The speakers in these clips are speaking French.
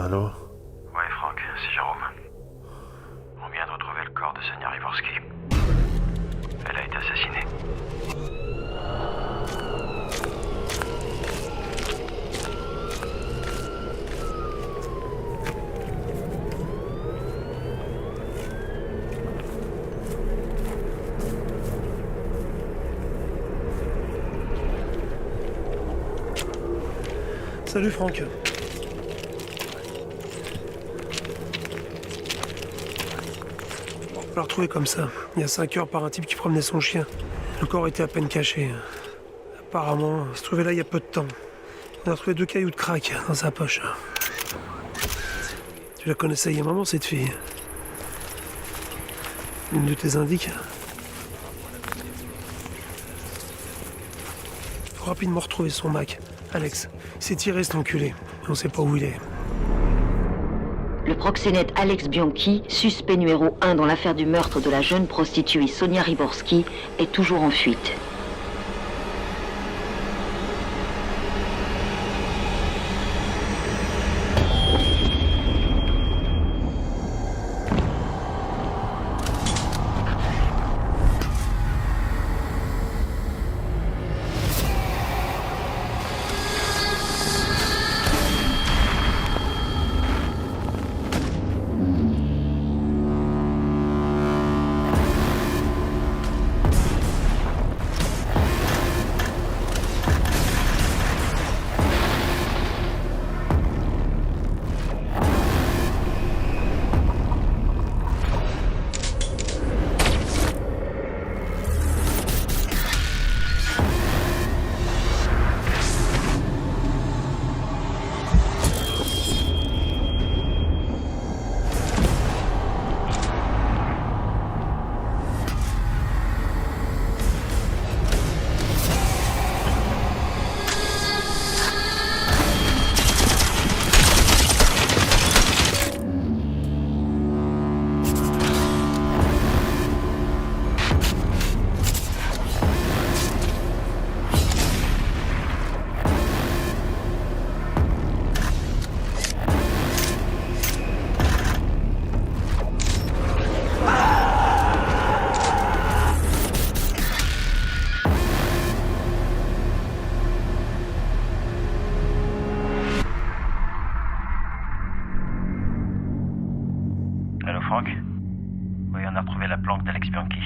Allô? Ouais, Franck, c'est Jérôme. On vient de retrouver le corps de Sonia Riborski. Elle a été assassinée. Salut Franck. On l'a retrouvé comme ça, il y a 5 heures par un type qui promenait son chien. Le corps était à peine caché. Apparemment, il se trouvait là il y a peu de temps. On a retrouvé 2 cailloux de crack dans sa poche. Tu la connaissais il y a un moment cette fille? Une de tes indices? Faut rapidement retrouver son Mac. Alex, il s'est tiré cet enculé. On sait pas où il est. Le proxénète Alex Bianchi, suspect numéro 1 dans l'affaire du meurtre de la jeune prostituée Sonia Riborski, est toujours en fuite. Allô, Franck? Oui, on a retrouvé la planque d'Alex Bianchi.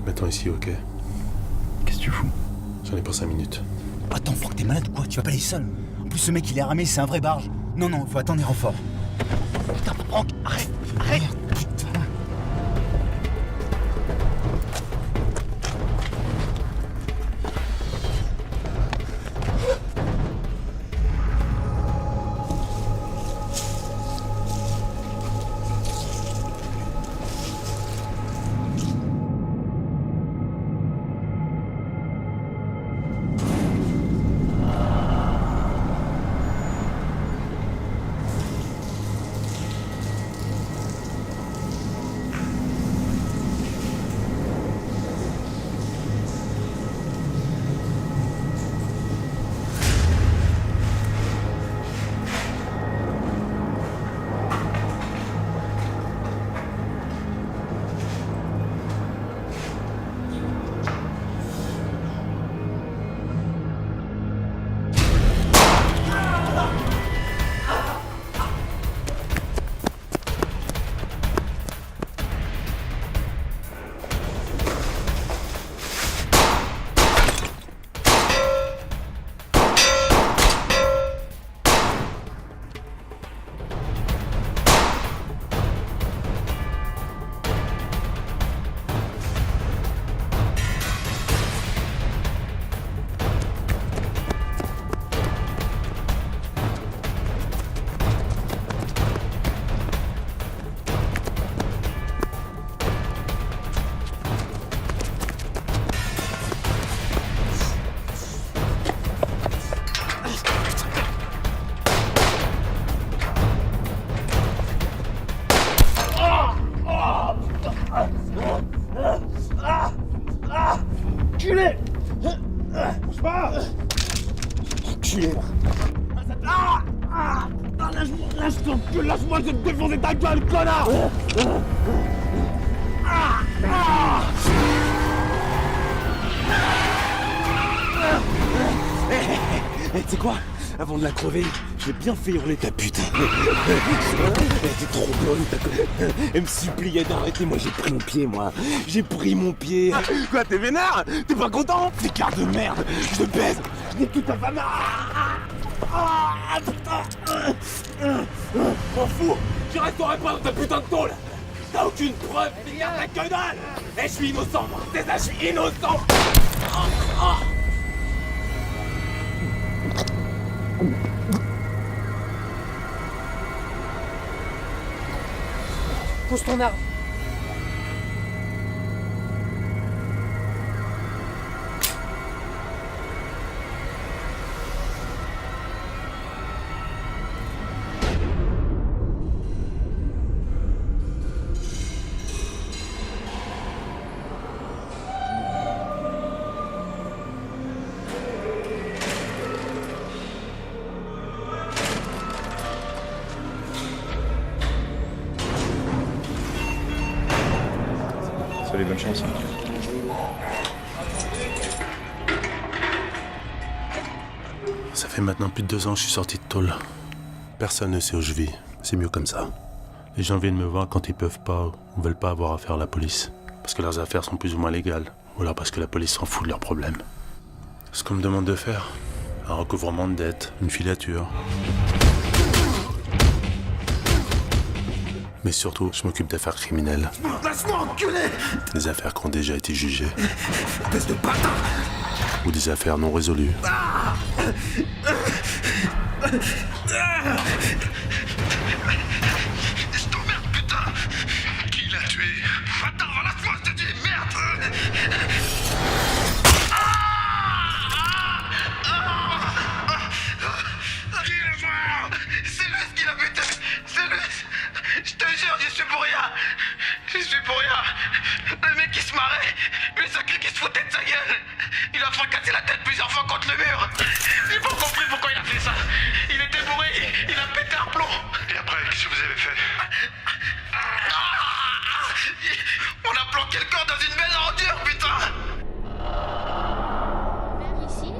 M'attends ici, ok? Qu'est-ce que tu fous? J'en ai pour 5 minutes. Attends, Franck, t'es malade ou quoi? Tu vas pas aller seul. En plus, ce mec, il est armé, c'est un vrai barge. Non, non, faut attendre les renforts. Putain, Franck, arrête! Arrête! Putain. enculé! Bouge pas! Enculé! Lâche-moi, je vais te défoncer ta gueule, connard! Tu sais quoi? Avant de la crever, je vais bien fait hurler ta pute. Elle était trop bonne, ta conne. Elle me suppliait d'arrêter, moi j'ai pris mon pied, moi. J'ai pris mon pied. Quoi, t'es vénère? T'es pas content? T'es quart de merde. Je te baise. Je nique toute ta femme. Putain. M'en fous. Je resterai pas dans ta putain de tôle. T'as aucune preuve. Regarde la que dalle. Et je suis innocent, moi. C'est ça, je suis innocent. Pose ton arme. Salut, bonne chance. Ça fait maintenant plus de 2 ans que je suis sorti de tôle. Personne ne sait où je vis. C'est mieux comme ça. Les gens viennent me voir quand ils peuvent pas ou veulent pas avoir affaire à la police. Parce que leurs affaires sont plus ou moins légales. Ou alors parce que la police s'en fout de leurs problèmes. Ce qu'on me demande de faire, un recouvrement de dettes, une filature. Mais surtout, je m'occupe d'affaires criminelles. Laisse-moi enculer! Des affaires qui ont déjà été jugées. Espèce de bâtard! Ou des affaires non résolues. Je t'emmerde, putain! Qui l'a tué? Attends, laisse-moi, je te dis, merde! Qui est mort? C'est lui qui l'a buté! C'est lui! Je te jure, j'y suis pour rien! J'y suis pour rien! Le mec qui se marrait! Le sacré qui se foutait de sa gueule! Il a fracassé la tête plusieurs fois contre le mur! J'ai pas compris pourquoi il a fait ça! Il était bourré! Il a pété un plomb! Et après, qu'est-ce que vous avez fait? On a planqué le corps dans une belle ordure, putain! Vers ici,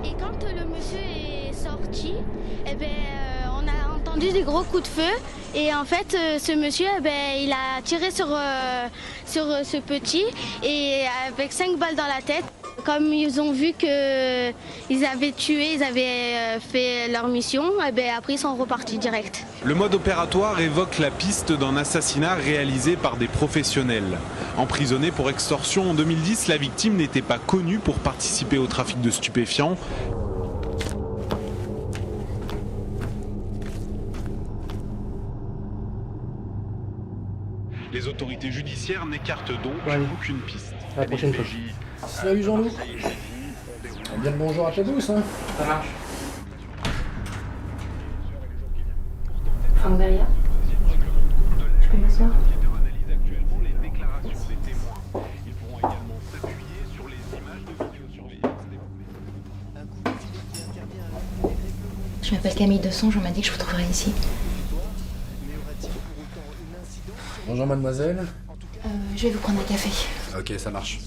et quand le monsieur est sorti, eh ben, on a entendu des gros coups de feu. Et en fait, ce monsieur, eh ben, il a tiré sur ce petit, et avec 5 balles dans la tête. Comme ils ont vu qu'ils avaient tué, ils avaient fait leur mission, et ben, après ils sont repartis direct. Le mode opératoire évoque la piste d'un assassinat réalisé par des professionnels. Emprisonnée pour extorsion en 2010, la victime n'était pas connue pour participer au trafic de stupéfiants. Les autorités judiciaires n'écartent donc aucune piste. À la prochaine fois. Salut Jean-Loup. Bien le bonjour à tous, hein. Ça marche. Franck Beria, je peux m'asseoir? Je m'appelle Camille Desonge, on m'a dit que je vous trouverais ici. Bonjour mademoiselle. Je vais vous prendre un café. Ok, ça marche.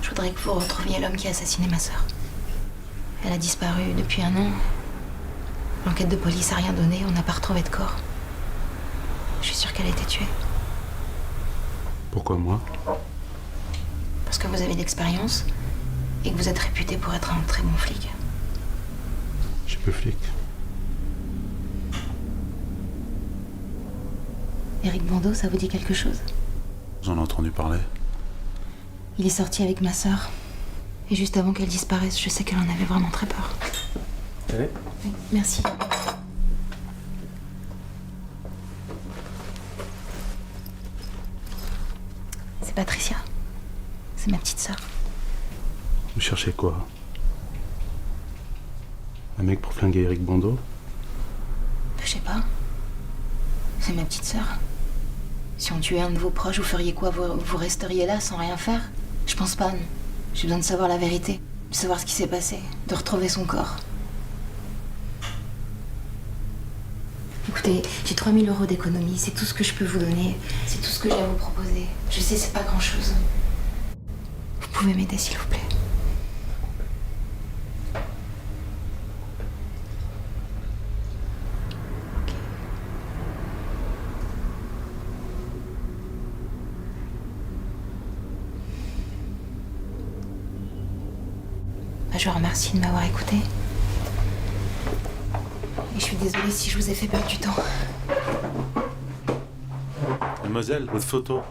Je voudrais que vous retrouviez l'homme qui a assassiné ma sœur. Elle a disparu depuis 1 an. L'enquête de police a rien donné, on n'a pas retrouvé de corps. Je suis sûre qu'elle a été tuée. Pourquoi moi? Parce que vous avez de l'expérience et que vous êtes réputé pour être un très bon flic. Je suis peu flic. Éric Bandeau, ça vous dit quelque chose? J'en ai entendu parler. Il est sorti avec ma sœur. Et juste avant qu'elle disparaisse, je sais qu'elle en avait vraiment très peur. Allez. Oui, merci. C'est Patricia. C'est ma petite sœur. Vous cherchez quoi? Un mec pour flinguer Éric Bandeau? Je sais pas. C'est ma petite sœur. Si on tuait un de vos proches, vous feriez quoi? Vous resteriez là sans rien faire? Je pense pas, non. J'ai besoin de savoir la vérité, de savoir ce qui s'est passé, de retrouver son corps. Écoutez, j'ai 3 000 € d'économie, c'est tout ce que je peux vous donner, c'est tout ce que j'ai à vous proposer. Je sais, c'est pas grand-chose. Vous pouvez m'aider, s'il vous plaît. Je vous remercie de m'avoir écouté. Et je suis désolée si je vous ai fait perdre du temps. Mademoiselle, votre photo.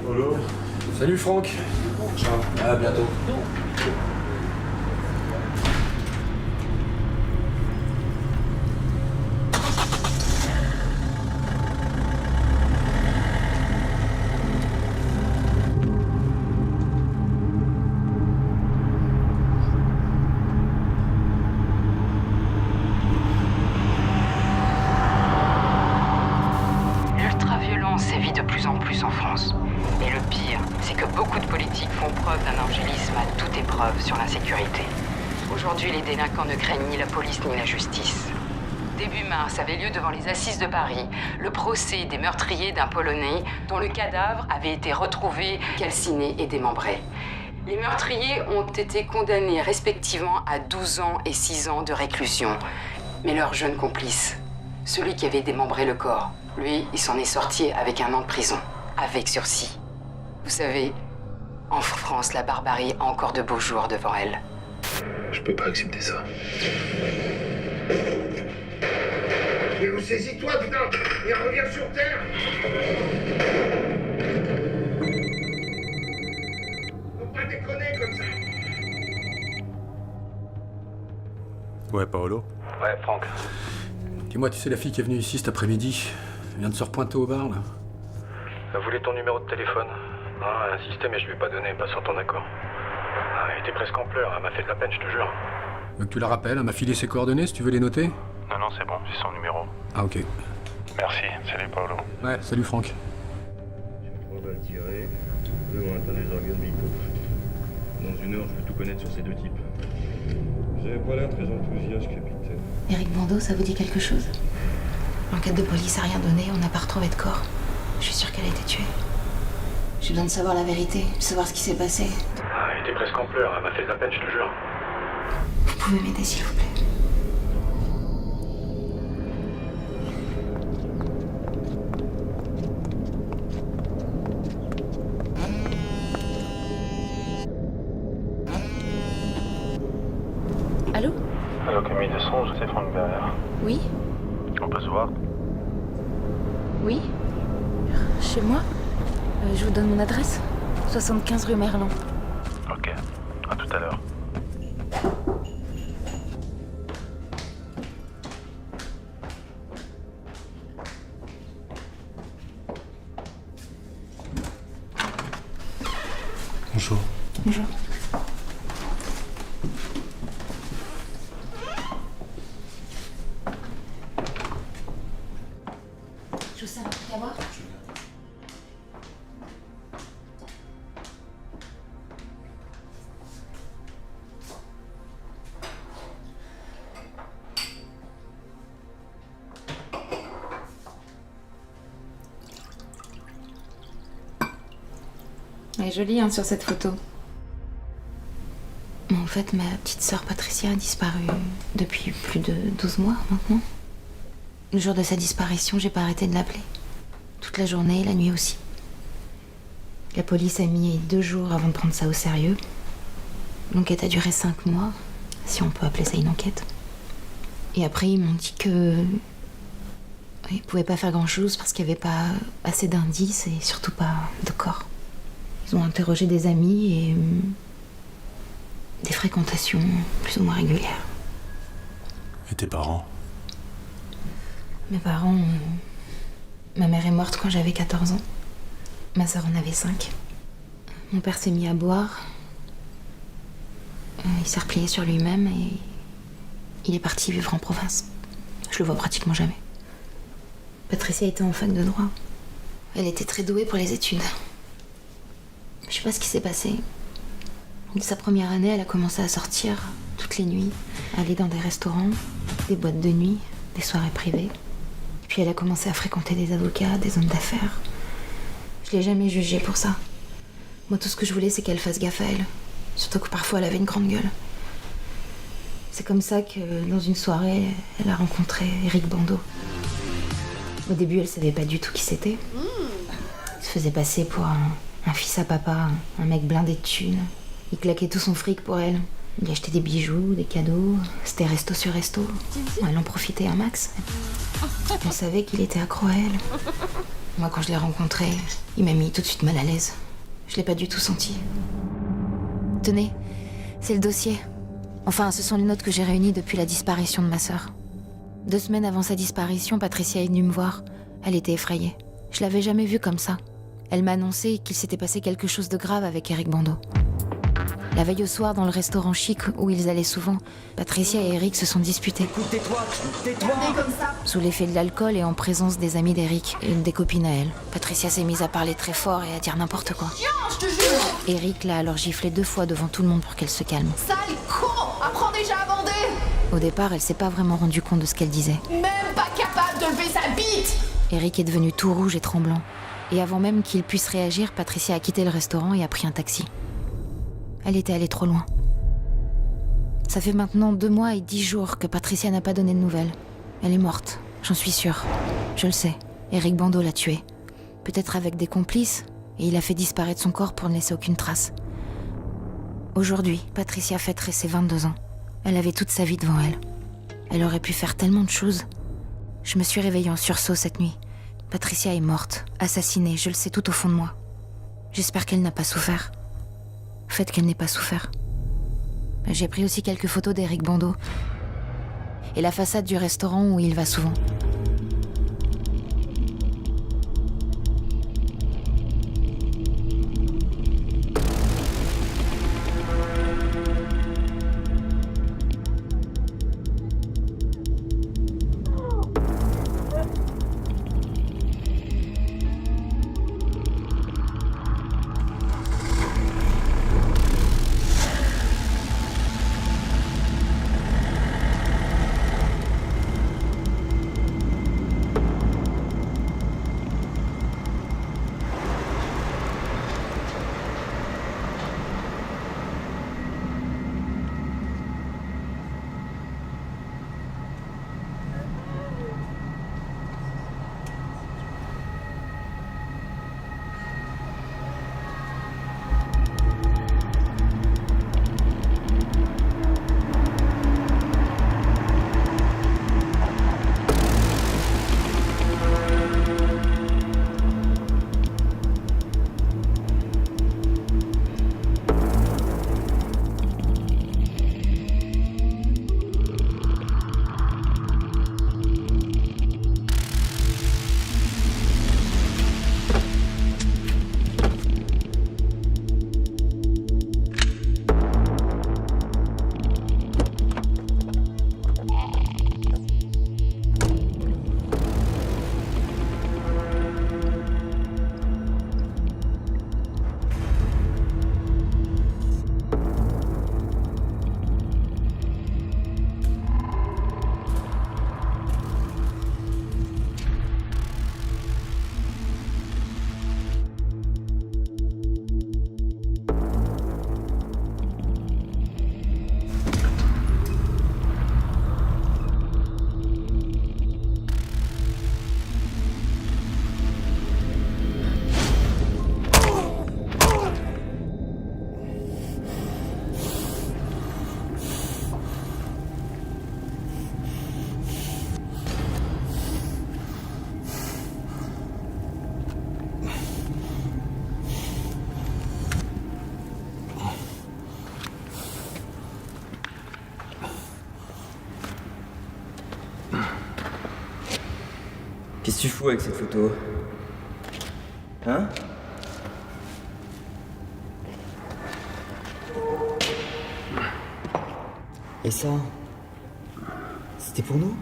Bonjour. Salut Franck. Ciao. À bientôt. L'ultraviolence sévit de plus en plus en France. Et le pire, c'est que beaucoup de politiques font preuve d'un angélisme à toute épreuve sur l'insécurité. Aujourd'hui, les délinquants ne craignent ni la police ni la justice. Début mars avait lieu devant les assises de Paris le procès des meurtriers d'un Polonais dont le cadavre avait été retrouvé calciné et démembré. Les meurtriers ont été condamnés respectivement à 12 ans et 6 ans de réclusion. Mais leur jeune complice, celui qui avait démembré le corps, lui, il s'en est sorti avec 1 an de prison, avec sursis. Vous savez, en France, la barbarie a encore de beaux jours devant elle. Je peux pas accepter ça. Mais saisis-toi, putain, et reviens sur Terre. Faut pas déconner comme ça. Ouais, Paolo. Ouais, Franck. Dis-moi, tu sais la fille qui est venue ici cet après-midi? Elle vient de se repointer au bar, là. Elle voulait ton numéro de téléphone. Non, elle insistait, mais je lui ai pas donné, pas sur ton accord. Elle était presque en pleurs, elle m'a fait de la peine, je te jure. Donc tu la rappelles, elle m'a filé ses coordonnées, si tu veux les noter? Non, non, c'est bon, j'ai son numéro. Ah, ok. Merci, salut Paolo. Ouais, salut Franck. On va le tirer, devant un tas des organes vitaux. Dans 1 heure, je vais tout connaître sur ces 2 types. Vous avez pas l'air très enthousiaste, capitaine. Éric Bandeau, ça vous dit quelque chose? L'enquête de police a rien donné, on n'a pas retrouvé de corps. Je suis sûre qu'elle a été tuée. J'ai besoin de savoir la vérité, de savoir ce qui s'est passé. Elle était presque en pleurs, elle m'a fait de la peine, je te jure. Vous pouvez m'aider, s'il vous plaît. Allô? Allô, Camille de Songe, c'est Franck Berger. Oui? On peut se voir? Oui? Chez moi? Je vous donne mon adresse. 75 rue Merlan. Ok, à tout à l'heure. Bonjour. Bonjour. Je vous sers un truc à boire? Elle est jolie hein, sur cette photo. En fait, ma petite sœur Patricia a disparu depuis plus de 12 mois maintenant. Le jour de sa disparition, j'ai pas arrêté de l'appeler. Toute la journée et la nuit aussi. La police a mis 2 jours avant de prendre ça au sérieux. L'enquête a duré 5 mois, si on peut appeler ça une enquête. Et après, ils m'ont dit que... ils pouvaient pas faire grand-chose parce qu'il y avait pas assez d'indices et surtout pas de corps. Ils ont interrogé des amis et... des fréquentations plus ou moins régulières. Et tes parents? Mes parents... Ma mère est morte quand j'avais 14 ans. Ma sœur en avait 5. Mon père s'est mis à boire. Il s'est replié sur lui-même et il est parti vivre en province. Je le vois pratiquement jamais. Patricia était en fac de droit. Elle était très douée pour les études. Je sais pas ce qui s'est passé. Dès sa première année, elle a commencé à sortir toutes les nuits, aller dans des restaurants, des boîtes de nuit, des soirées privées. Et puis elle a commencé à fréquenter des avocats, des hommes d'affaires. Je l'ai jamais jugée pour ça. Moi, tout ce que je voulais, c'est qu'elle fasse gaffe à elle. Surtout que parfois, elle avait une grande gueule. C'est comme ça que, dans une soirée, elle a rencontré Eric Bando. Au début, elle savait pas du tout qui c'était. Il se faisait passer pour un fils à papa, un mec blindé de thunes. Il claquait tout son fric pour elle. Il achetait des bijoux, des cadeaux. C'était resto sur resto. Elle en profitait un max. Elle savait qu'il était accro à elle. Moi, quand je l'ai rencontré, il m'a mis tout de suite mal à l'aise. Je l'ai pas du tout senti. Tenez, c'est le dossier. Enfin, ce sont les notes que j'ai réunies depuis la disparition de ma sœur. 2 semaines avant sa disparition, Patricia est venue me voir. Elle était effrayée. Je l'avais jamais vue comme ça. Elle m'a annoncé qu'il s'était passé quelque chose de grave avec Eric Bando. La veille au soir, dans le restaurant chic où ils allaient souvent, Patricia et Eric se sont disputés. Écoute, tais-toi comme ça. Sous l'effet de l'alcool et en présence des amis d'Eric et une des copines à elle, Patricia s'est mise à parler très fort et à dire n'importe quoi. Tiens, je te jure. Eric l'a alors giflé 2 fois devant tout le monde pour qu'elle se calme. Sale con. Apprends déjà à bander. Au départ, elle s'est pas vraiment rendue compte de ce qu'elle disait. Même pas capable de lever sa bite. Eric est devenu tout rouge et tremblant. Et avant même qu'il puisse réagir, Patricia a quitté le restaurant et a pris un taxi. Elle était allée trop loin. Ça fait maintenant 2 mois et 10 jours que Patricia n'a pas donné de nouvelles. Elle est morte, j'en suis sûre. Je le sais, Eric Bando l'a tuée. Peut-être avec des complices, et il a fait disparaître son corps pour ne laisser aucune trace. Aujourd'hui, Patricia fêterait ses 22 ans. Elle avait toute sa vie devant elle. Elle aurait pu faire tellement de choses. Je me suis réveillée en sursaut cette nuit. Patricia est morte, assassinée, je le sais tout au fond de moi. J'espère qu'elle n'a pas souffert. Faites qu'elle n'ait pas souffert. J'ai pris aussi quelques photos d'Eric Bando et la façade du restaurant où il va souvent. Qu'est-ce que tu fous avec cette photo? Hein? Et ça, c'était pour nous?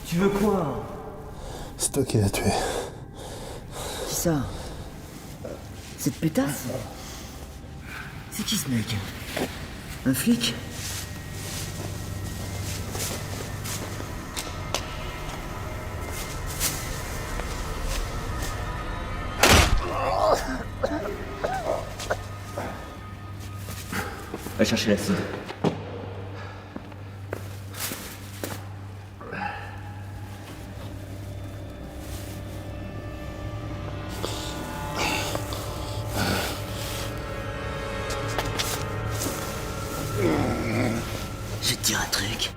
Tu veux quoi? C'est toi qui l'as tué. Qui ça? Cette pétasse? C'est qui ce mec? Un flic? Va chercher l'acide. Je vais te dire un truc.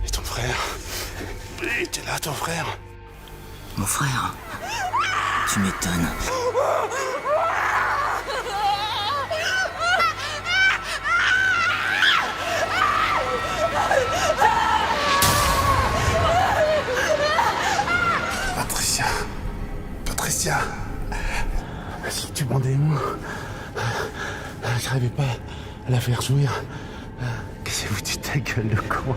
Et ton frère? Il était là, ton frère? Mon frère? Tu m'étonnes. Patricia, si tu m'en des mots, j'arrivais pas à la faire jouir. Qu'est-ce que vous dites, ta gueule de con?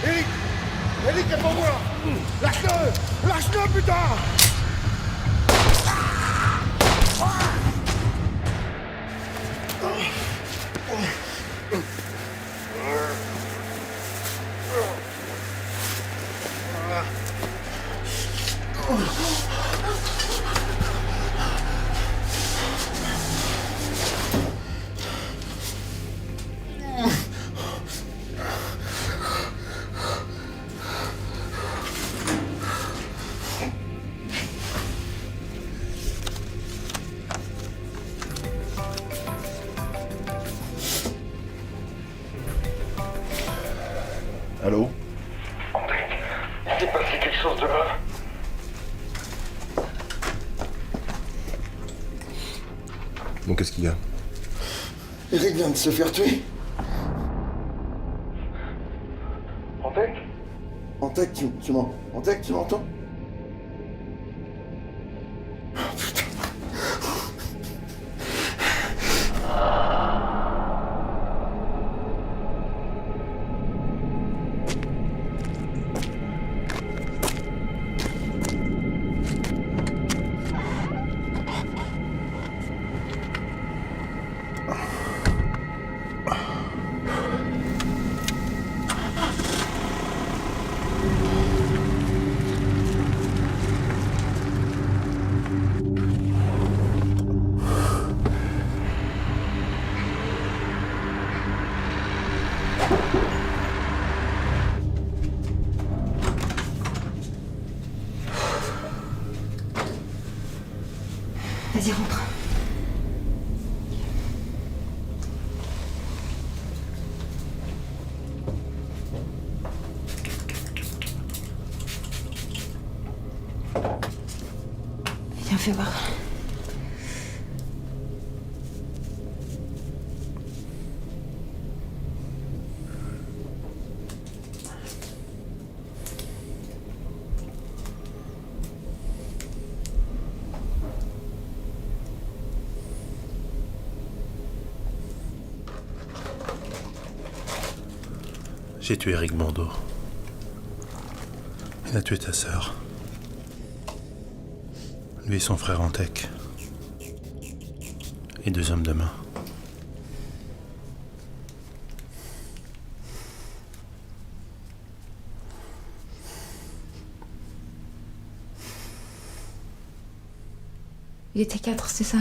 Eric! Eric, c'est pour moi! Lâche-le! Lâche-le, putain! Allô? André, il s'est passé quelque chose de grave. Bon, qu'est-ce qu'il y a? Eric vient de se faire tuer. Antec? Antec, Antec, tu m'entends? Oh, putain. Vas-y, rentre. Viens, fais voir. J'ai tué Eric Bando. Il a tué ta sœur. Lui et son frère Antec. Et 2 hommes de main. Il était 4, c'est ça?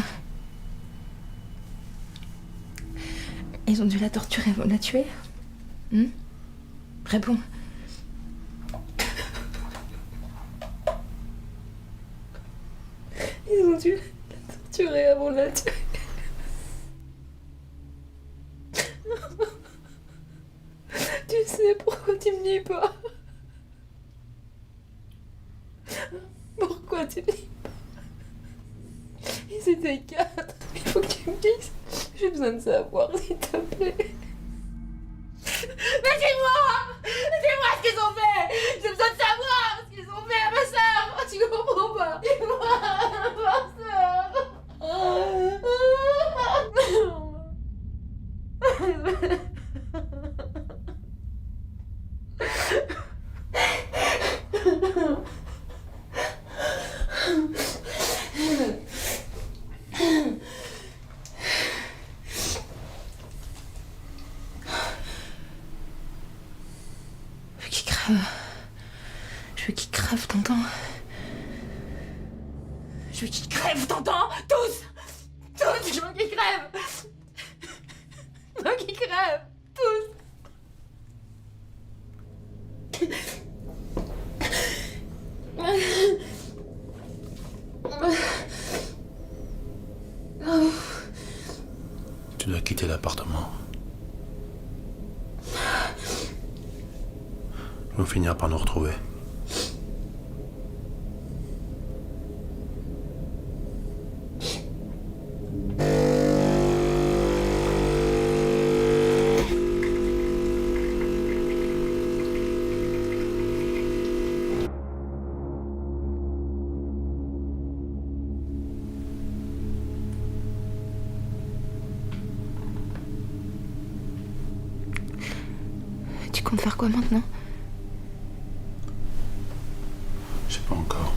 Ils ont dû la torturer avant de la tuer? Réponds. Ils ont dû la torturer avant de la tuer. Tu sais pourquoi tu me dis pas? Pourquoi tu me dis pas? Ils étaient 4. Il faut que tu me dises. J'ai besoin de savoir, s'il te plaît. Mais dis-moi! Dis-moi ce qu'ils ont fait! J'ai besoin de savoir ce qu'ils ont fait à ma sœur! Tu comprends pas? Dis-moi! Ma sœur! Je veux qu'ils crèvent, t'entends? Je veux qu'ils crèvent, t'entends? Tous! Tous! Je veux qu'ils crèvent! Je veux qu'ils crèvent! Tous! Tu dois quitter l'appartement. Ils vont finir par nous retrouver. Tu comptes faire quoi maintenant? Je sais pas encore.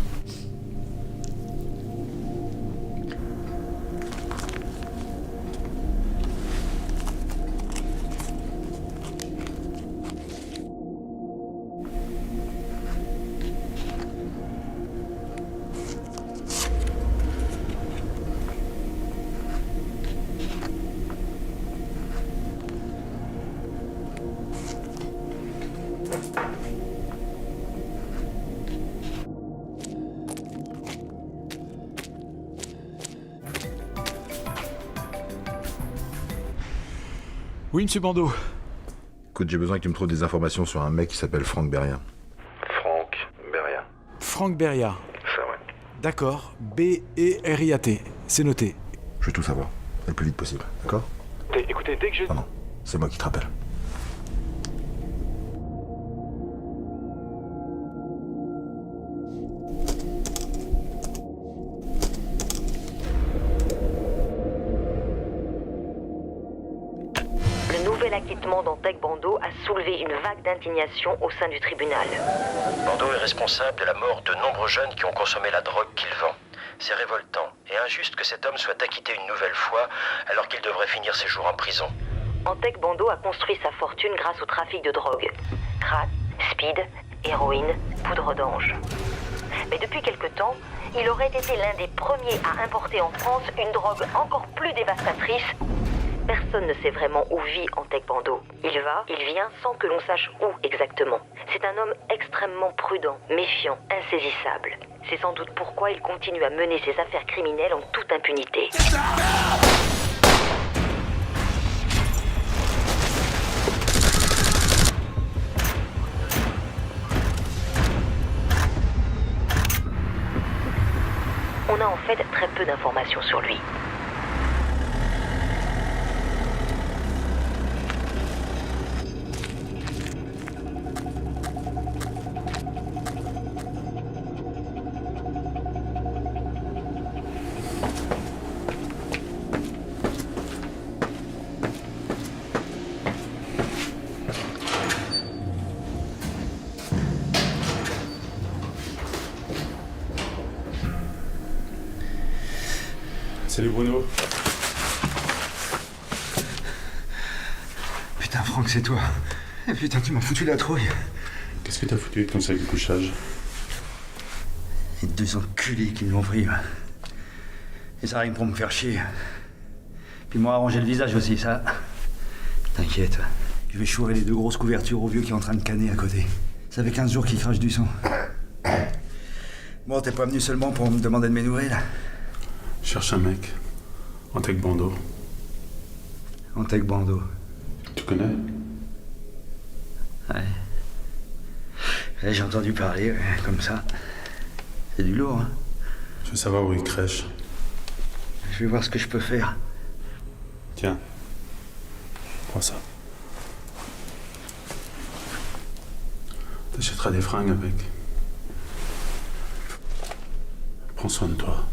Oui, monsieur Bando. Écoute, j'ai besoin que tu me trouves des informations sur un mec qui s'appelle Franck Beria. Franck Beria. Franck Beria. Ça, ouais. D'accord. B-E-R-I-A-T. C'est noté. Je veux tout savoir. Le plus vite possible, d'accord? Écoutez, dès que je... Non, c'est moi qui te rappelle. L'acquittement d'Antec Bando a soulevé une vague d'indignation au sein du tribunal. Bando est responsable de la mort de nombreux jeunes qui ont consommé la drogue qu'il vend. C'est révoltant et injuste que cet homme soit acquitté une nouvelle fois alors qu'il devrait finir ses jours en prison. Antec Bando a construit sa fortune grâce au trafic de drogue. Crack, speed, héroïne, poudre d'ange. Mais depuis quelque temps, il aurait été l'un des premiers à importer en France une drogue encore plus dévastatrice. Personne ne sait vraiment où vit Antec Bando. Il va, il vient sans que l'on sache où exactement. C'est un homme extrêmement prudent, méfiant, insaisissable. C'est sans doute pourquoi il continue à mener ses affaires criminelles en toute impunité. On a en fait très peu d'informations sur lui. Salut Bruno. Putain, Franck, c'est toi. Putain, tu m'as foutu la trouille. Qu'est-ce que t'as foutu avec ton sac de couchage? Les deux enculés qui me l'ont pris. Et ça rien pour me faire chier. Puis moi, arranger le visage aussi, ça. T'inquiète. Je vais chourer les 2 grosses couvertures au vieux qui est en train de canner à côté. Ça fait 15 jours qu'il crache du sang. Bon, t'es pas venu seulement pour me demander de mes nouvelles? Je cherche un mec. Antec Bando. Antec Bando. Tu connais? Ouais. Ouais, j'ai entendu parler, ouais, comme ça. C'est du lourd, hein. Je veux savoir où il crèche. Je vais voir ce que je peux faire. Tiens. Prends ça. T'achèteras des fringues avec. Prends soin de toi.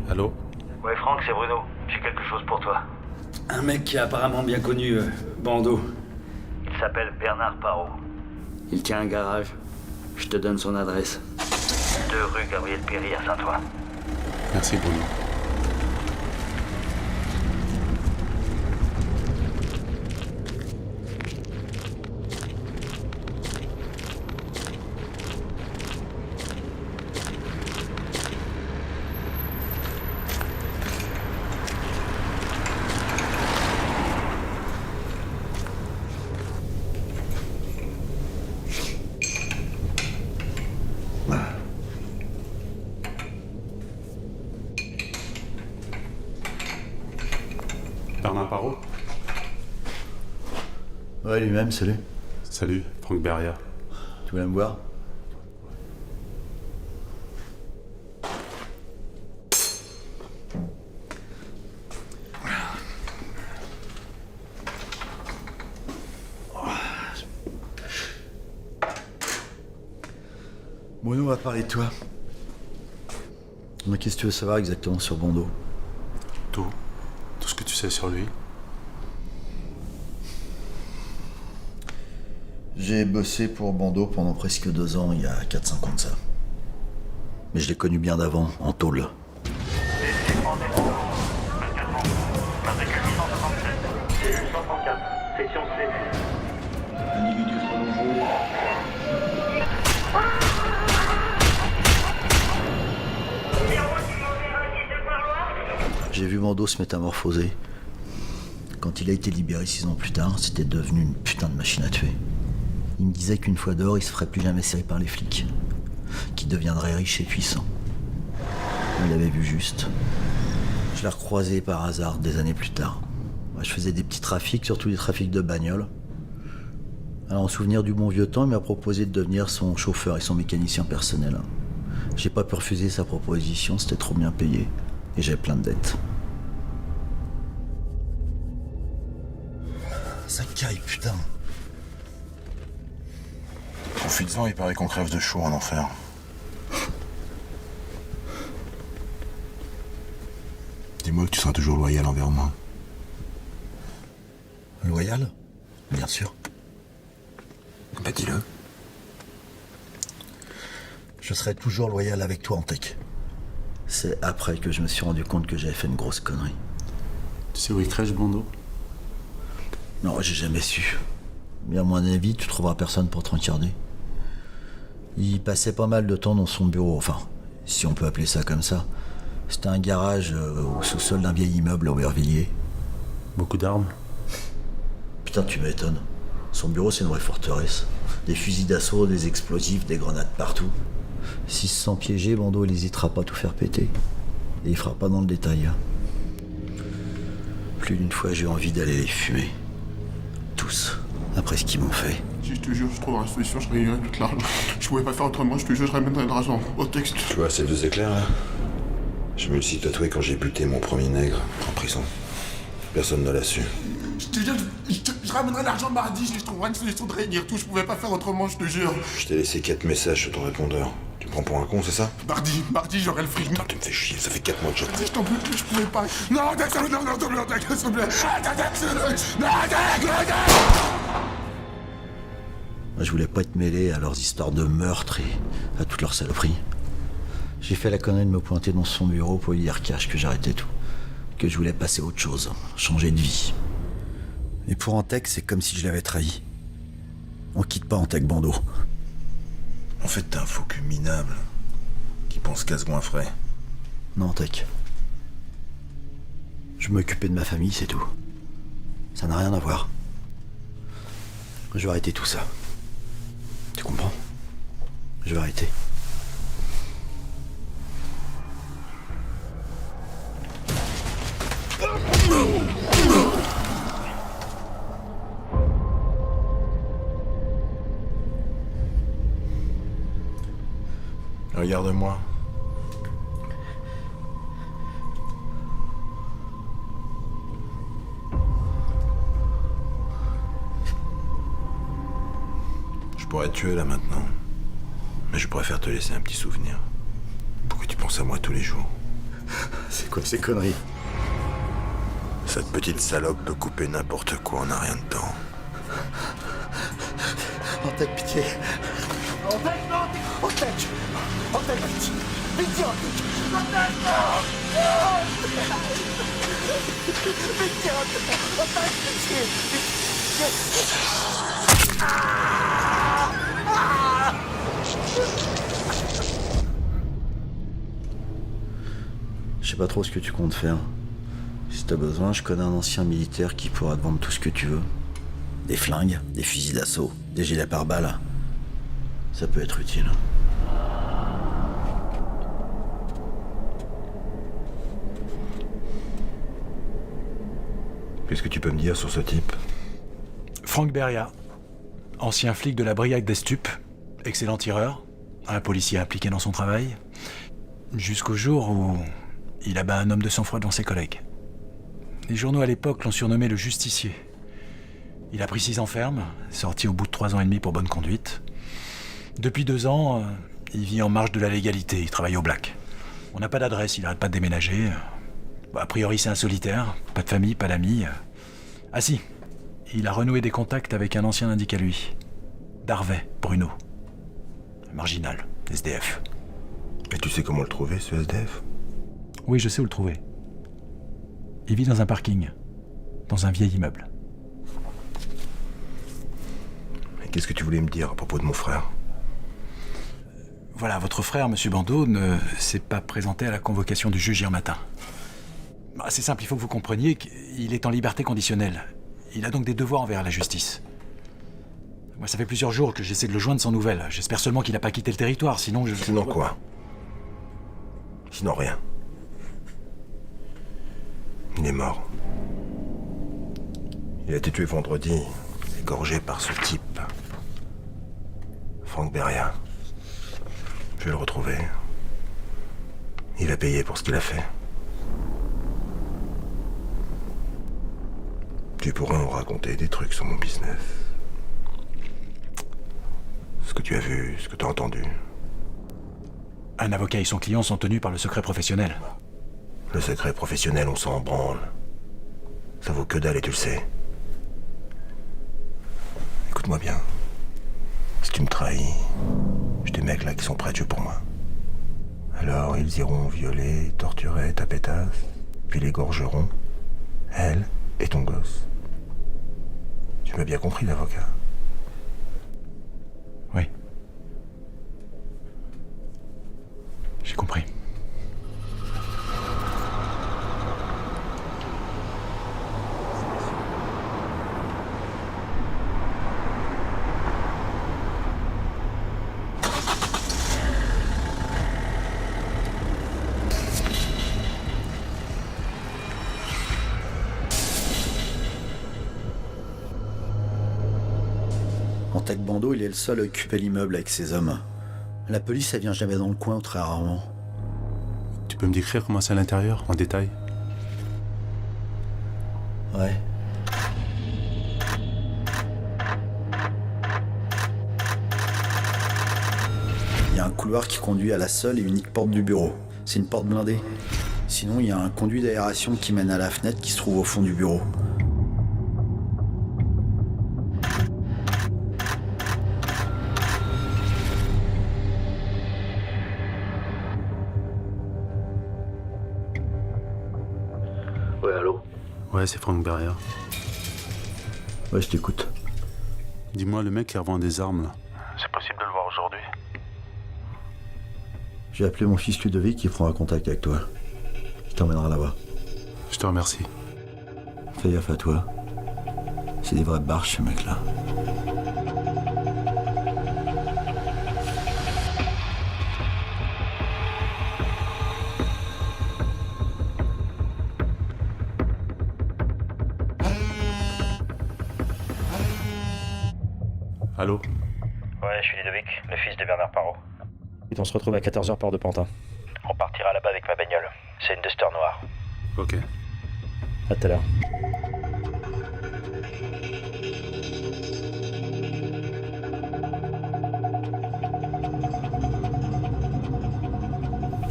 Allô? Ouais, Franck, c'est Bruno. J'ai quelque chose pour toi. Un mec qui est apparemment bien connu, Bando. Il s'appelle Bernard Parot. Il tient un garage. Je te donne son adresse. 2 rue Gabriel Péry à Saint-Ouen. Merci Bruno. Bernard Parot? Ouais, lui-même, salut. Salut, Franck Beria. Tu voulais me voir? Bruno, on va parler de toi. Mais qu'est-ce que tu veux savoir exactement sur Bando? Tout ce que tu sais sur lui. J'ai bossé pour Bando pendant presque 2 ans, il y a 4-5 ans de ça. Mais je l'ai connu bien d'avant, en tôle. J'ai vu Bando se métamorphoser. Quand il a été libéré 6 ans plus tard, c'était devenu une putain de machine à tuer. Il me disait qu'une fois dehors, il se ferait plus jamais serrer par les flics. Qu'il deviendrait riche et puissant. Il avait vu juste. Je l'ai recroisé par hasard des années plus tard. Je faisais des petits trafics, surtout des trafics de bagnoles. Alors en souvenir du bon vieux temps, il m'a proposé de devenir son chauffeur et son mécanicien personnel. J'ai pas pu refuser sa proposition, c'était trop bien payé. Et j'avais plein de dettes. ça caille, putain. Profites-en, il paraît qu'on crève de chaud en enfer. Dis-moi que tu seras toujours loyal envers moi. Loyal? Bien sûr. Bah dis-le. Je serai toujours loyal avec toi, Antec. C'est après que je me suis rendu compte que j'avais fait une grosse connerie. Tu sais où il crèche, Bando? Non, j'ai jamais su. Mais à mon avis, tu trouveras personne pour te regarder. Il passait pas mal de temps dans son bureau, enfin, si on peut appeler ça comme ça. C'était un garage au sous-sol d'un vieil immeuble à Aubervilliers. Beaucoup d'armes? Putain, tu m'étonnes. Son bureau, c'est une vraie forteresse. Des fusils d'assaut, des explosifs, des grenades partout. S'il se sent piégé, Bando, il hésitera pas à tout faire péter. Et il fera pas dans le détail. Plus d'une fois, j'ai eu envie d'aller les fumer. Tous. Après ce qu'ils m'ont fait. Si je te jure, je trouverai la solution, je réunirai toute l'argent. Je pouvais pas faire autrement, je te jure, je ramènerai de l'argent au texte. Tu vois ces deux éclairs là? Je me le suis tatoué quand j'ai buté mon premier nègre en prison. Personne ne l'a su. Je te jure, je ramènerai l'argent mardi, je trouverai une solution de réunir tout, je pouvais pas faire autrement, je te jure. Je t'ai laissé 4 messages sur ton répondeur. Tu me prends pour un con, c'est ça? Mardi, j'aurai le fric. Putain, tu me fais chier, ça fait 4 mois que j'attends. Je t'en prie, je pouvais pas. Non, d'accord, non, s'il te plaît. Je voulais pas être mêlé à leurs histoires de meurtre et à toutes leurs saloperies. J'ai fait la connerie de me pointer dans son bureau pour lui dire cash que j'arrêtais tout. Que je voulais passer à autre chose, changer de vie. Et pour Antec, c'est comme si je l'avais trahi. On quitte pas Antec, Bando. En fait, t'es un faux cul minable qui pense qu'à se goinfrer. Non, Antec. Je m'occupais de ma famille, c'est tout. Ça n'a rien à voir. Je vais arrêter tout ça. Tu comprends? Je vais arrêter. Regarde-moi. Je pourrais te tuer là maintenant. Mais je préfère te laisser un petit souvenir. Pour que tu penses à moi tous les jours. C'est quoi ces conneries? Cette petite salope peut couper n'importe quoi en un rien de temps. Antec, pitié. Antec, non! Antec! Antec, pitié! Pitié, Antec! Antec, non! Pitié, Antec! Antec, pitié! Je sais pas trop ce que tu comptes faire. Si t'as besoin, je connais un ancien militaire qui pourra te vendre tout ce que tu veux. Des flingues, des fusils d'assaut, des gilets pare-balles. Ça peut être utile. Qu'est-ce que tu peux me dire sur ce type? Franck Beria, ancien flic de la brigade des stupes, excellent tireur, un policier impliqué dans son travail, jusqu'au jour où il abat un homme de sang-froid devant ses collègues. Les journaux à l'époque l'ont surnommé le justicier. Il a pris 6 ans ferme, sorti au bout de 3 ans et demi pour bonne conduite. Depuis 2 ans, il vit en marge de la légalité, il travaille au black. On n'a pas d'adresse, il n'arrête pas de déménager. A priori, c'est un solitaire, pas de famille, pas d'amis. Ah si, il a renoué des contacts avec un ancien indique à lui. Darvey, Bruno. Marginal, SDF. Et tu sais comment le trouver, ce SDF? Oui, je sais où le trouver. Il vit dans un parking, dans un vieil immeuble. Et qu'est-ce que tu voulais me dire à propos de mon frère? Voilà, votre frère, monsieur Bando, ne s'est pas présenté à la convocation du juge hier matin. C'est simple, il faut que vous compreniez qu'il est en liberté conditionnelle. Il a donc des devoirs envers la justice. Moi, ça fait plusieurs jours que j'essaie de le joindre sans nouvelles. J'espère seulement qu'il n'a pas quitté le territoire, sinon je... Sinon quoi? Sinon rien. Il est mort. Il a été tué vendredi, égorgé par ce type. Franck Beria. Je vais le retrouver. Il a payé pour ce qu'il a fait. Tu pourras en raconter des trucs sur mon business. Ce que tu as vu, ce que tu as entendu. Un avocat et son client sont tenus par le secret professionnel. Le secret professionnel, on s'en branle. Ça vaut que dalle et tu le sais. Écoute-moi bien. Si tu me trahis, j'ai des mecs là qui sont près de Dieu pour moi. Alors ils iront violer, torturer ta pétasse, puis l'égorgeront, elle et ton gosse. Tu m'as bien compris, l'avocat? Oui. J'ai compris. Tech Bando, il est le seul à occuper l'immeuble avec ses hommes. La police, elle vient jamais dans le coin ou très rarement. Tu peux me décrire comment c'est à l'intérieur, en détail? Ouais. Il y a un couloir qui conduit à la seule et unique porte du bureau. C'est une porte blindée. Sinon, il y a un conduit d'aération qui mène à la fenêtre qui se trouve au fond du bureau. Ouais, allô? Ouais, c'est Frank Beria. Ouais, je t'écoute. Dis-moi, le mec qui revend des armes, là. C'est possible de le voir aujourd'hui? J'ai appelé mon fils Ludovic qui prendra contact avec toi. Il t'emmènera là-bas. Je te remercie. Fais gaffe à toi. C'est des vrais barches, ce mec-là. Allô? Ouais, je suis Ludovic, le fils de Bernard Parot. Et on se retrouve à 14h port de Pantin. On partira là-bas avec ma bagnole. C'est une Duster noire. Ok. À tout à l'heure.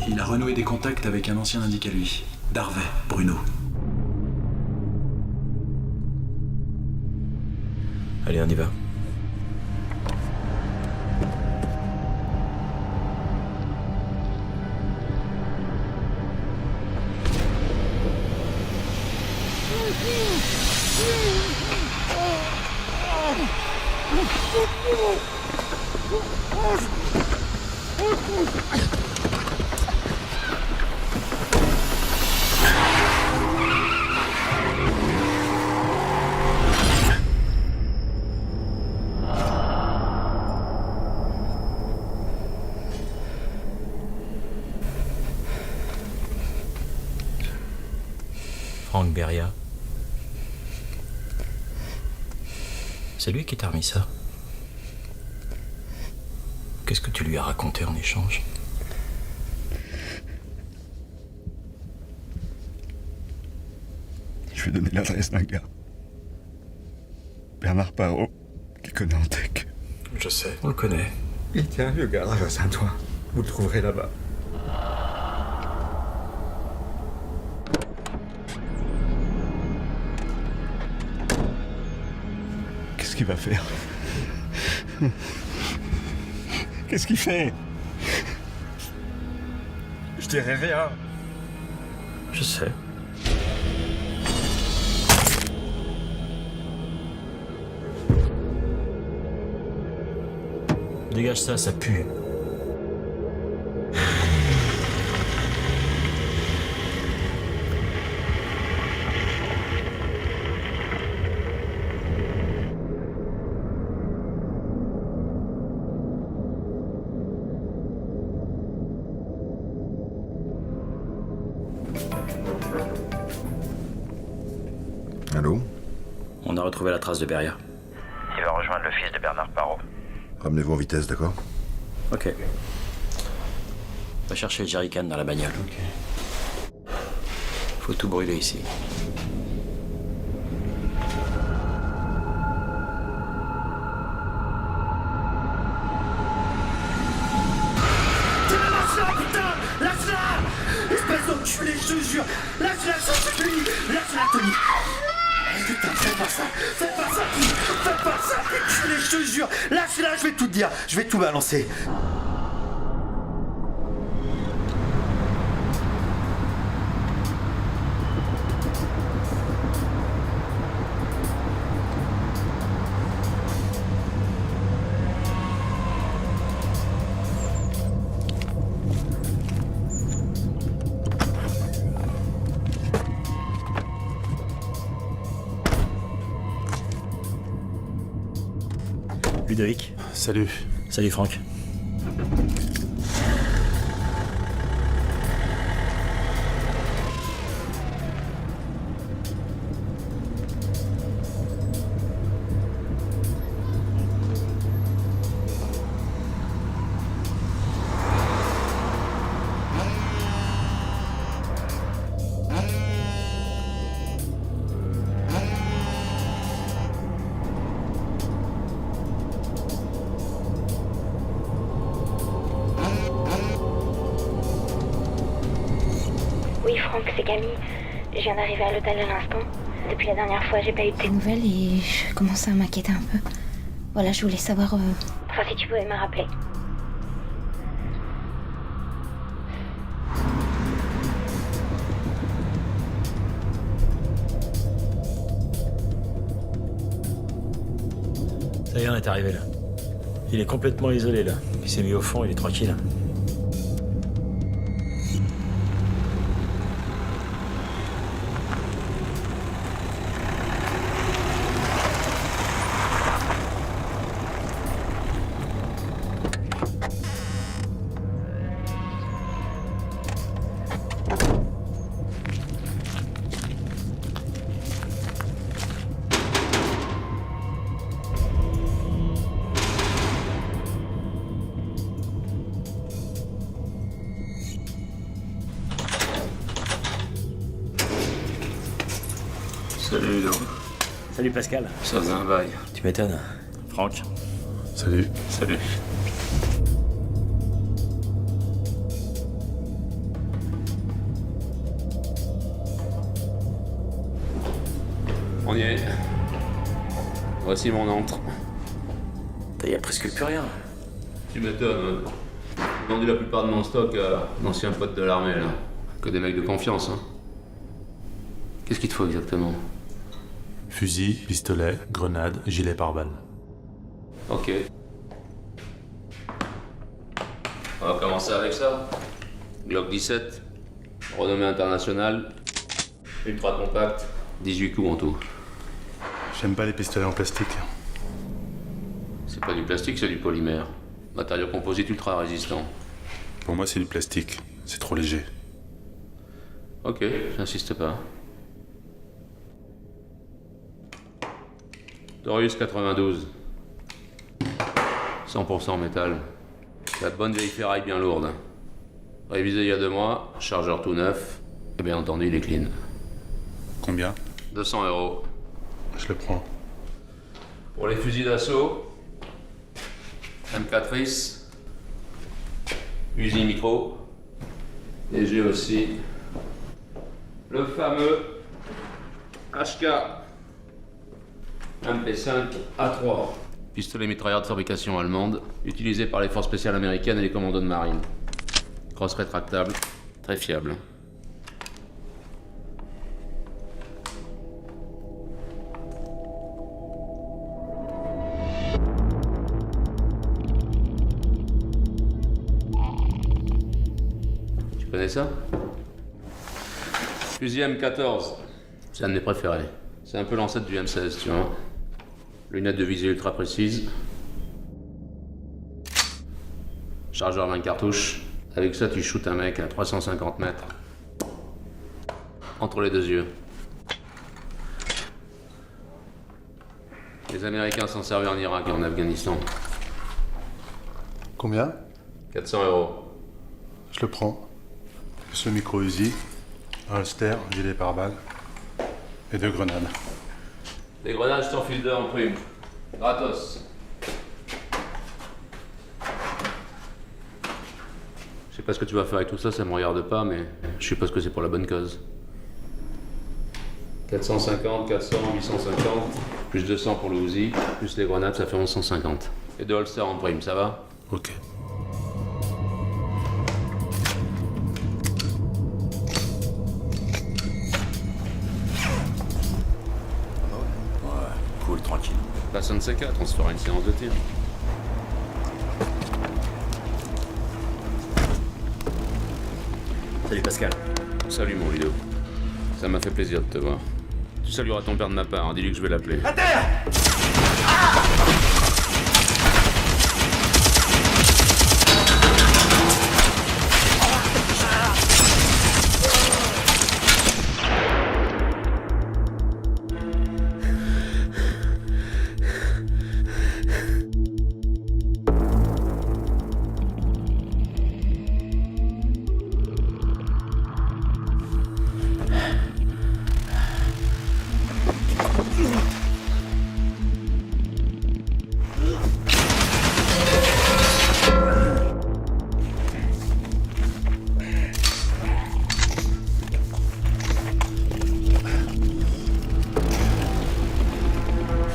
Il a renoué des contacts avec un ancien indique à lui, Darvey, Bruno. Allez, on y va. Frank Beria. C'est lui qui t'a remis ça. Qu'est-ce que tu lui as raconté en échange? Je vais donner l'adresse d'un gars. Bernard Parot, qui connaît en tech. Je sais, on le connaît. Il tient un vieux garage à Saint-Ouen. Vous le trouverez là-bas. Qu'est-ce qu'il va faire? Qu'est-ce qu'il fait? Je dirai rien. Je sais. Dégage ça, ça pue. Allô? On a retrouvé la trace de Beria. Il va rejoindre le fils de Bernard Parot. Ramenez-vous en vitesse, d'accord? Ok. Va chercher le jerrycan dans la bagnole. Ok. Faut tout brûler ici. jure. Lâche-la, je te dis. Lâche-la, Tony. Putain, fais pas ça, je te jure. Lâche-la, je vais tout te dire, je vais tout balancer. Ludovic. Salut. Salut Franck. Oui, Franck, c'est Camille. Je viens d'arriver à l'hôtel à l'instant. Depuis la dernière fois, j'ai pas eu de tes nouvelles et je commençais à m'inquiéter un peu. Voilà, je voulais savoir... Enfin, si tu pouvais me rappeler. Ça y est, on est arrivé là. Il est complètement isolé là. Il s'est mis au fond, il est tranquille. Salut Ludo. Salut Pascal. Ça faisait un bail. Tu m'étonnes. Franck. Salut. Salut. On y est. Voici mon antre. Il y a presque plus rien. Tu m'étonnes. J'ai vendu la plupart de mon stock à d'anciens potes de l'armée, là. Que des mecs de confiance, hein. Qu'est-ce qu'il te faut exactement? Fusil, pistolet, grenade, gilet pare-balles. Ok. On va commencer avec ça. Glock 17, renommée internationale, ultra compact, 18 coups en tout. J'aime pas les pistolets en plastique. C'est pas du plastique, c'est du polymère. Matériau composite ultra résistant. Pour moi, c'est du plastique. C'est trop léger. Ok, j'insiste pas. Taurus 92. 100% métal. La bonne vieille ferraille bien lourde. Révisé il y a 2 mois, chargeur tout neuf, et bien entendu il est clean. Combien? 200 €. Je le prends. Pour les fusils d'assaut, M4IS, Uzi micro, et j'ai aussi le fameux HK MP5 A3. Pistolet mitrailleur de fabrication allemande, utilisé par les forces spéciales américaines et les commandos de marine. Crosse rétractable, très fiable. Tu connais ça? Fusil M14, c'est un de mes préférés. C'est un peu l'ancêtre du M16, tu vois. Lunettes de visée ultra précises. Chargeur 20 cartouches. Avec ça, tu shootes un mec à 350 mètres. Entre les 2 yeux. Les Américains s'en servaient en Irak et en Afghanistan. Combien? 400 €. Je le prends. Plus le micro Uzi, un holster, gilet pare-balles et 2 grenades. Les grenades, je t'en file 2 en prime. Gratos. Je sais pas ce que tu vas faire avec tout ça, ça me regarde pas, mais je suppose que c'est pour la bonne cause. 450, 400, 850, plus 200 pour le Uzi, plus les grenades, ça fait 1150. Et 2 holsters en prime, ça va? Ok. Cool, tranquille. Passe un de ces quatre, on se fera une séance de tir. Salut Pascal. Salut mon vidéo. Ça m'a fait plaisir de te voir. Tu salueras ton père de ma part, hein, dis-lui que je vais l'appeler. À terre!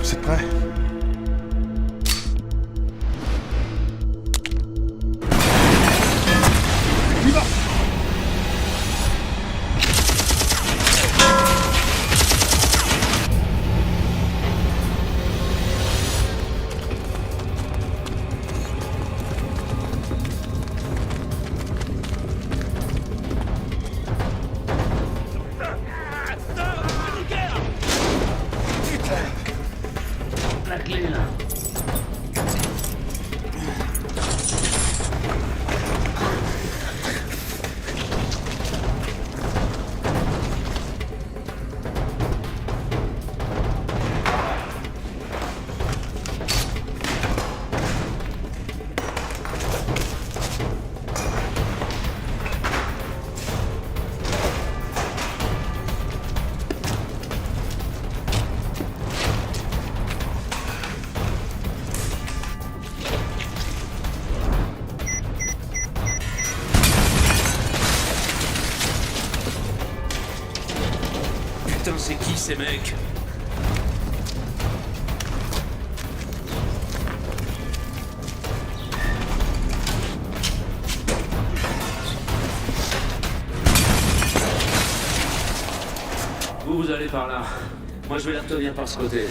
C'est prêt? Y va! La clé là. Putain, c'est qui ces mecs? Vous allez par là. Moi je vais la retenir par ce côté.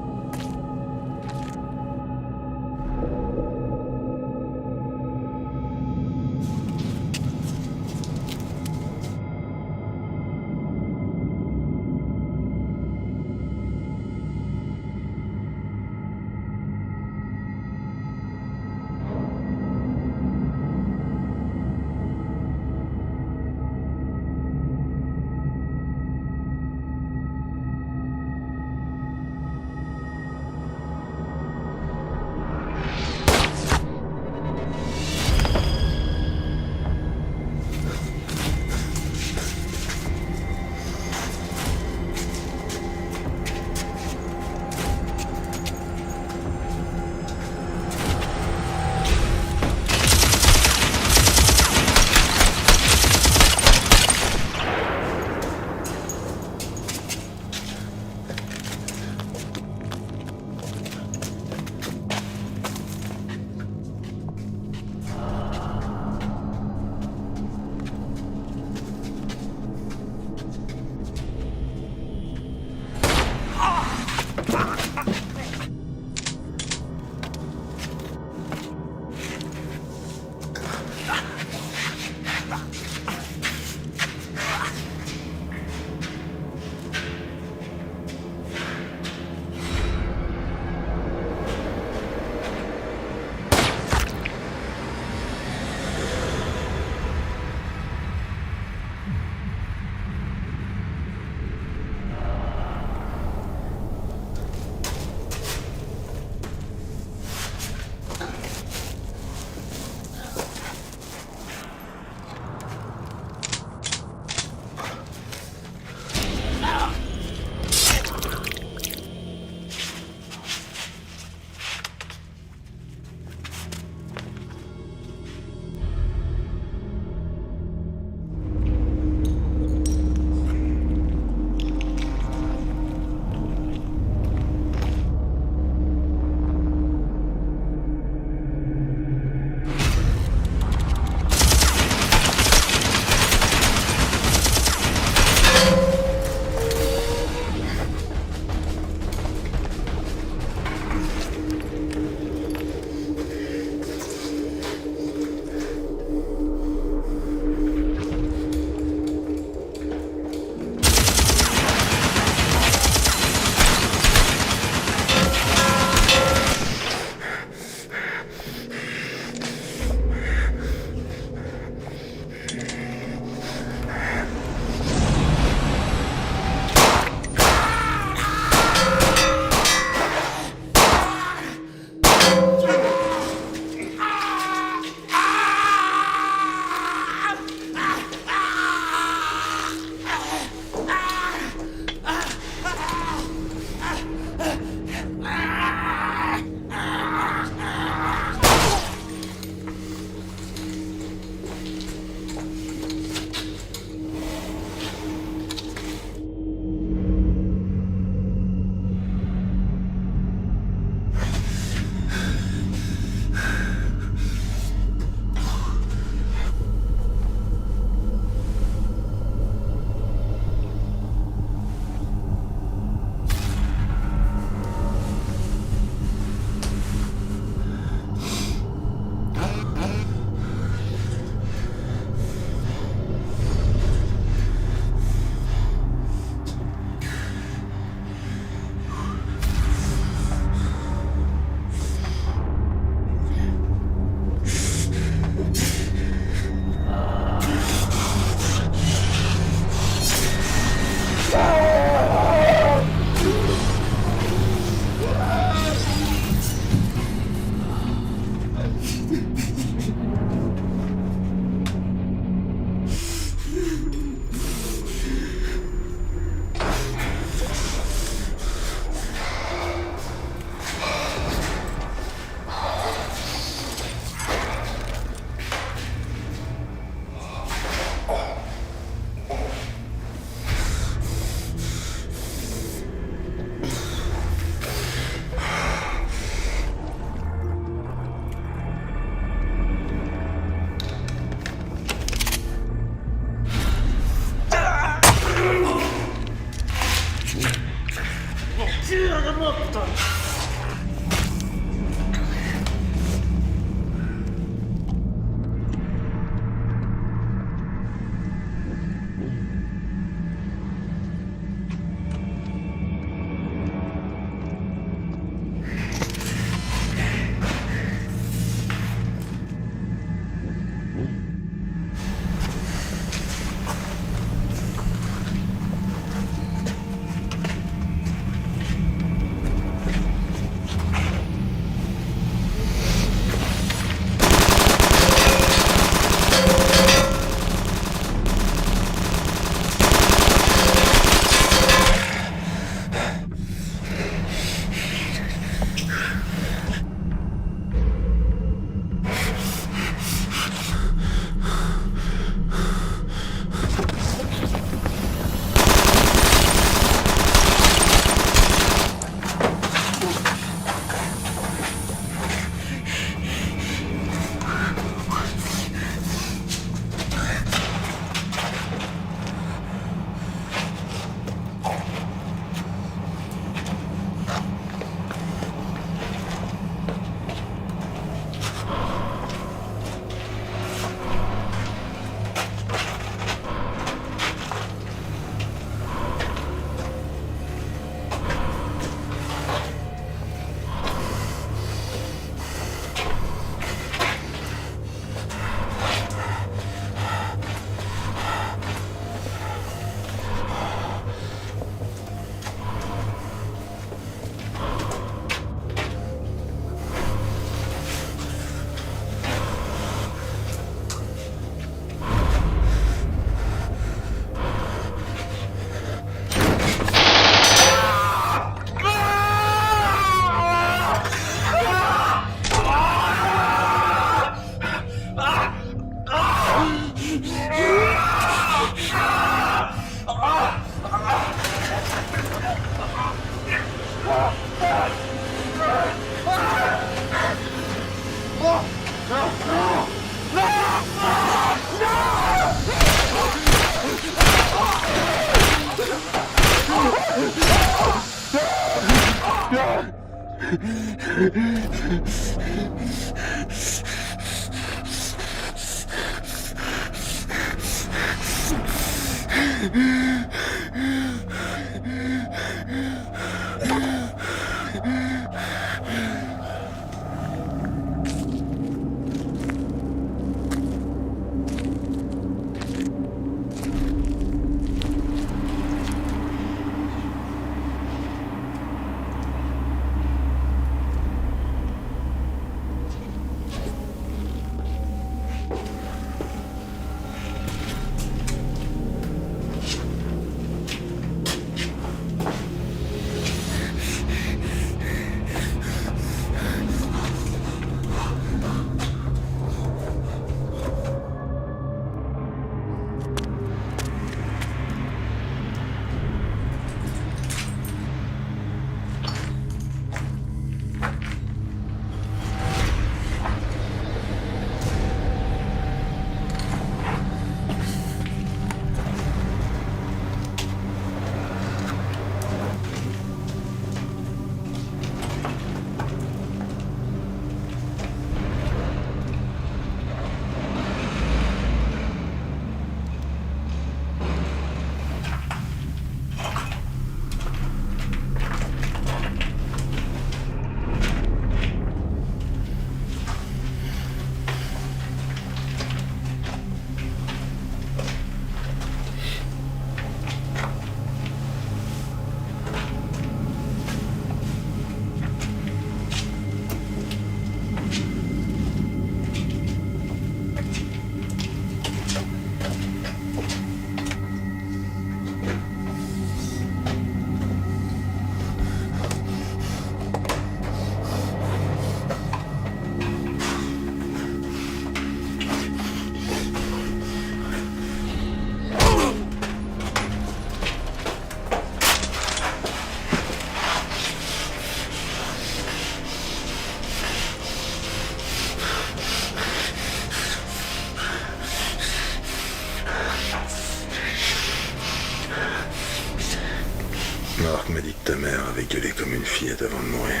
Marc m'a dit que ta mère avait gueulé comme une fillette avant de mourir.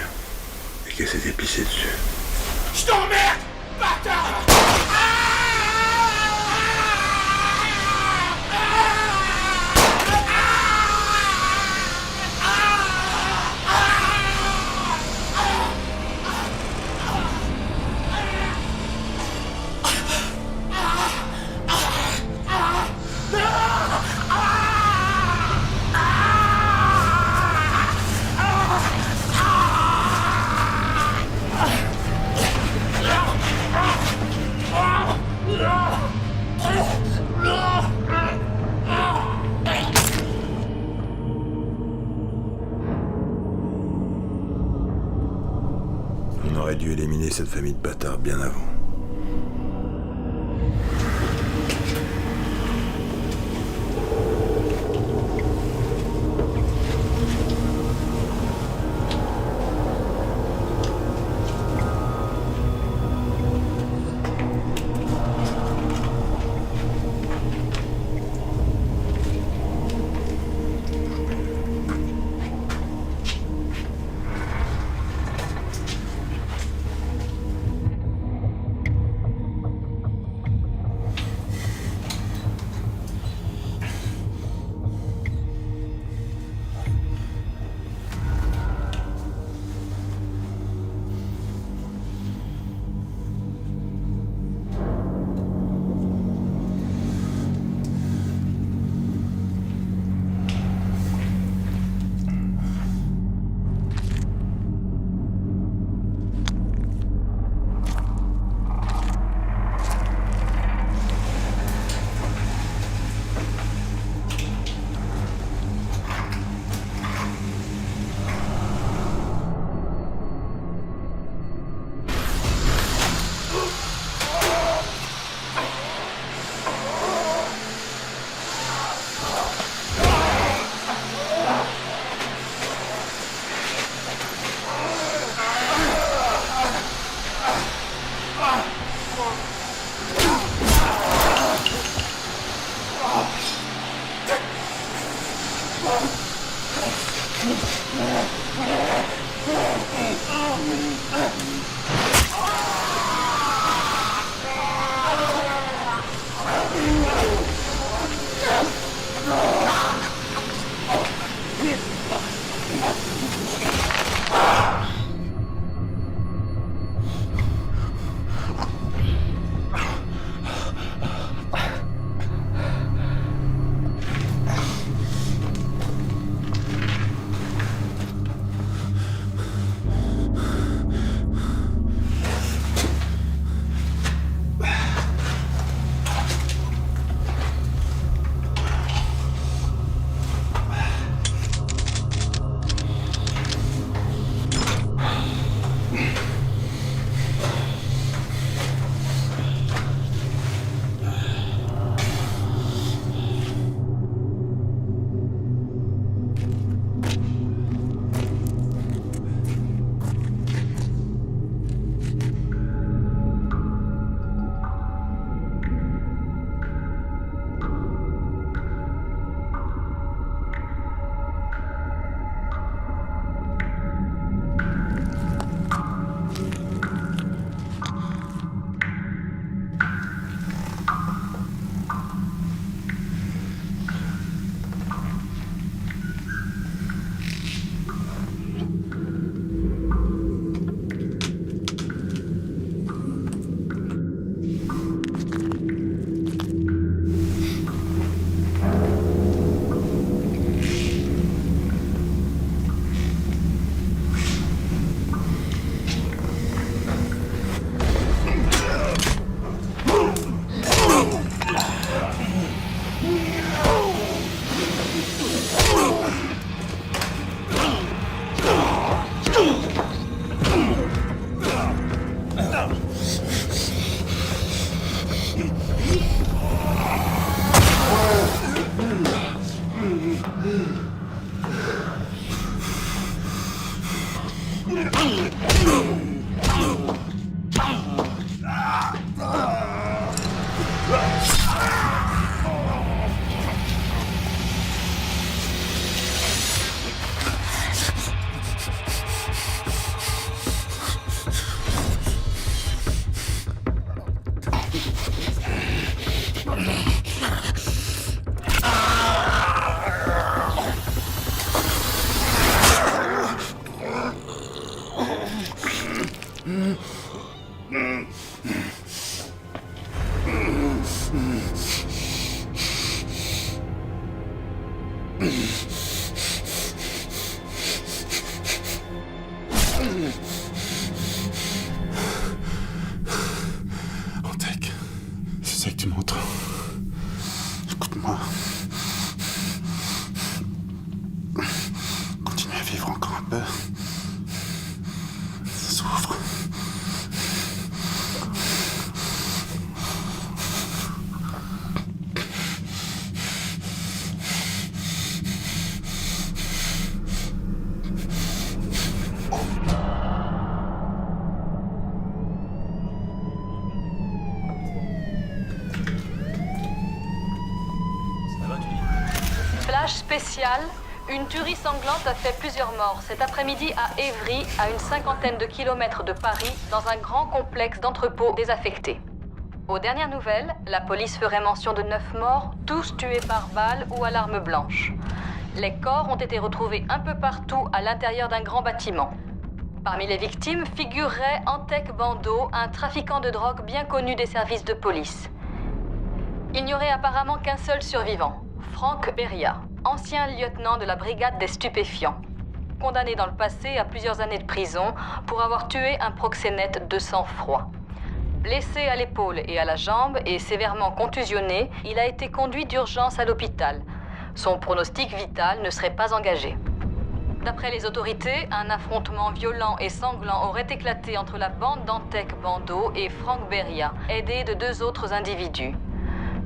Et qu'elle s'était pissée dessus. Je t'emmerde, bâtard! On aurait dû éliminer cette famille de bâtards bien avant. Antec, je sais que tu m'entends. Écoute-moi. Continue à vivre encore un peu. Souffre. Flash spécial, une tuerie sanglante a fait plusieurs morts cet après-midi à Évry, à une 50aine de kilomètres de Paris, dans un grand complexe d'entrepôts désaffectés. Aux dernières nouvelles, la police ferait mention de 9 morts, tous tués par balle ou à l'arme blanche. Les corps ont été retrouvés un peu partout à l'intérieur d'un grand bâtiment. Parmi les victimes figurerait Antec Bando, un trafiquant de drogue bien connu des services de police. Il n'y aurait apparemment qu'un seul survivant, Franck Beria, ancien lieutenant de la brigade des stupéfiants, condamné dans le passé à plusieurs années de prison pour avoir tué un proxénète de sang-froid. Blessé à l'épaule et à la jambe et sévèrement contusionné, il a été conduit d'urgence à l'hôpital. Son pronostic vital ne serait pas engagé. D'après les autorités, un affrontement violent et sanglant aurait éclaté entre la bande d'Antec Bando et Franck Beria, aidé de 2 autres individus.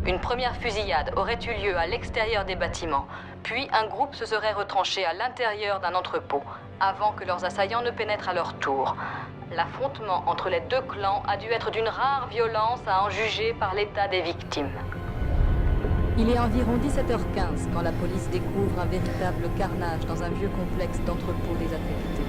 Une première fusillade aurait eu lieu à l'extérieur des bâtiments, puis un groupe se serait retranché à l'intérieur d'un entrepôt, avant que leurs assaillants ne pénètrent à leur tour. L'affrontement entre les 2 clans a dû être d'une rare violence à en juger par l'état des victimes. Il est environ 17h15 quand la police découvre un véritable carnage dans un vieux complexe d'entrepôts désaffectés.